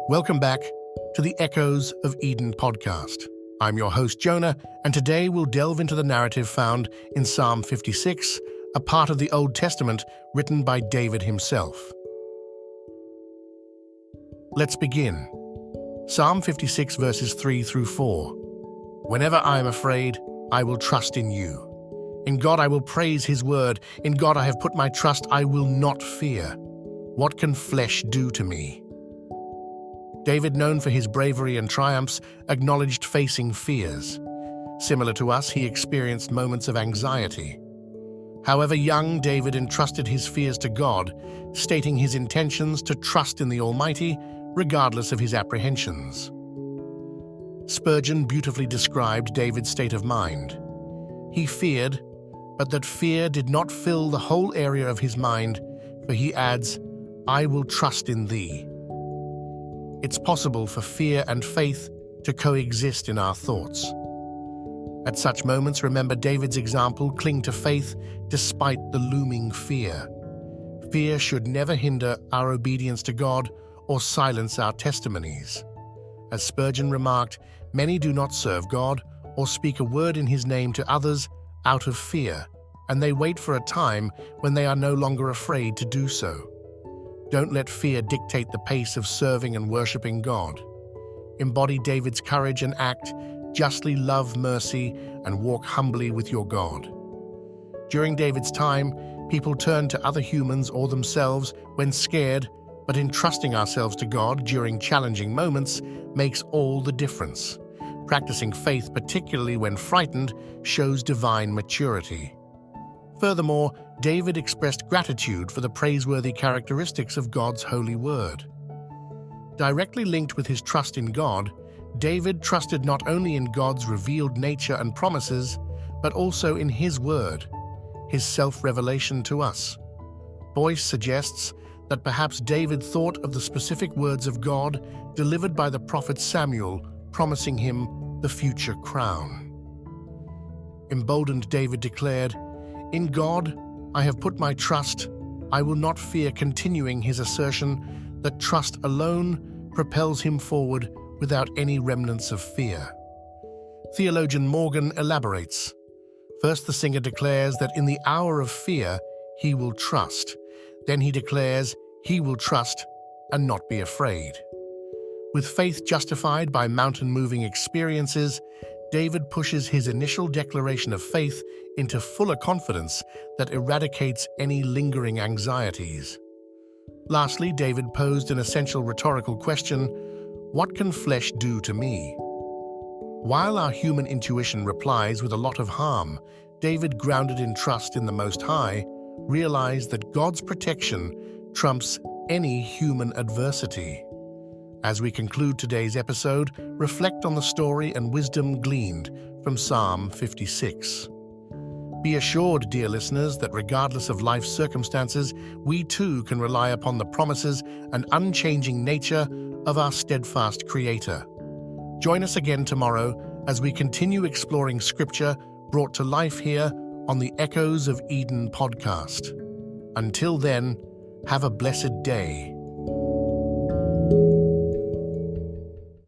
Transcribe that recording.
Welcome back to the Echoes of Eden podcast. I'm your host, Jonah, and today we'll delve into the narrative found in Psalm 56, a part of the Old Testament written by David himself. Let's begin. Psalm 56 verses 3 through 4. Whenever I am afraid, I will trust in you. In God I will praise his word. In God I have put my trust. I will not fear. What can flesh do to me? David, known for his bravery and triumphs, acknowledged facing fears. Similar to us, he experienced moments of anxiety. However, young David entrusted his fears to God, stating his intentions to trust in the Almighty, regardless of his apprehensions. Spurgeon beautifully described David's state of mind. He feared, but that fear did not fill the whole area of his mind, for he adds, I will trust in thee. It's possible for fear and faith to coexist in our thoughts. At such moments, remember David's example, cling to faith despite the looming fear. Fear should never hinder our obedience to God or silence our testimonies. As Spurgeon remarked, many do not serve God or speak a word in his name to others out of fear, and they wait for a time when they are no longer afraid to do so. Don't let fear dictate the pace of serving and worshiping God. Embody David's courage and act, justly love mercy, and walk humbly with your God. During David's time, people turned to other humans or themselves when scared, but entrusting ourselves to God during challenging moments makes all the difference. Practicing faith, particularly when frightened, shows divine maturity. Furthermore, David expressed gratitude for the praiseworthy characteristics of God's holy word. Directly linked with his trust in God, David trusted not only in God's revealed nature and promises, but also in his word, his self-revelation to us. Boyce suggests that perhaps David thought of the specific words of God delivered by the prophet Samuel, promising him the future crown. Emboldened, David declared, In God I have put my trust. I will not fear, continuing his assertion that trust alone propels him forward without any remnants of fear. Theologian Morgan elaborates. First, the singer declares that in the hour of fear, he will trust. Then he declares he will trust and not be afraid. With faith justified by mountain-moving experiences, David pushes his initial declaration of faith into fuller confidence that eradicates any lingering anxieties. Lastly, David posed an essential rhetorical question: what can flesh do to me? While our human intuition replies with a lot of harm, David, grounded in trust in the Most High, realized that God's protection trumps any human adversity. As we conclude today's episode, reflect on the story and wisdom gleaned from Psalm 56. Be assured, dear listeners, that regardless of life's circumstances, we too can rely upon the promises and unchanging nature of our steadfast Creator. Join us again tomorrow as we continue exploring Scripture brought to life here on the Echoes of Eden podcast. Until then, have a blessed day.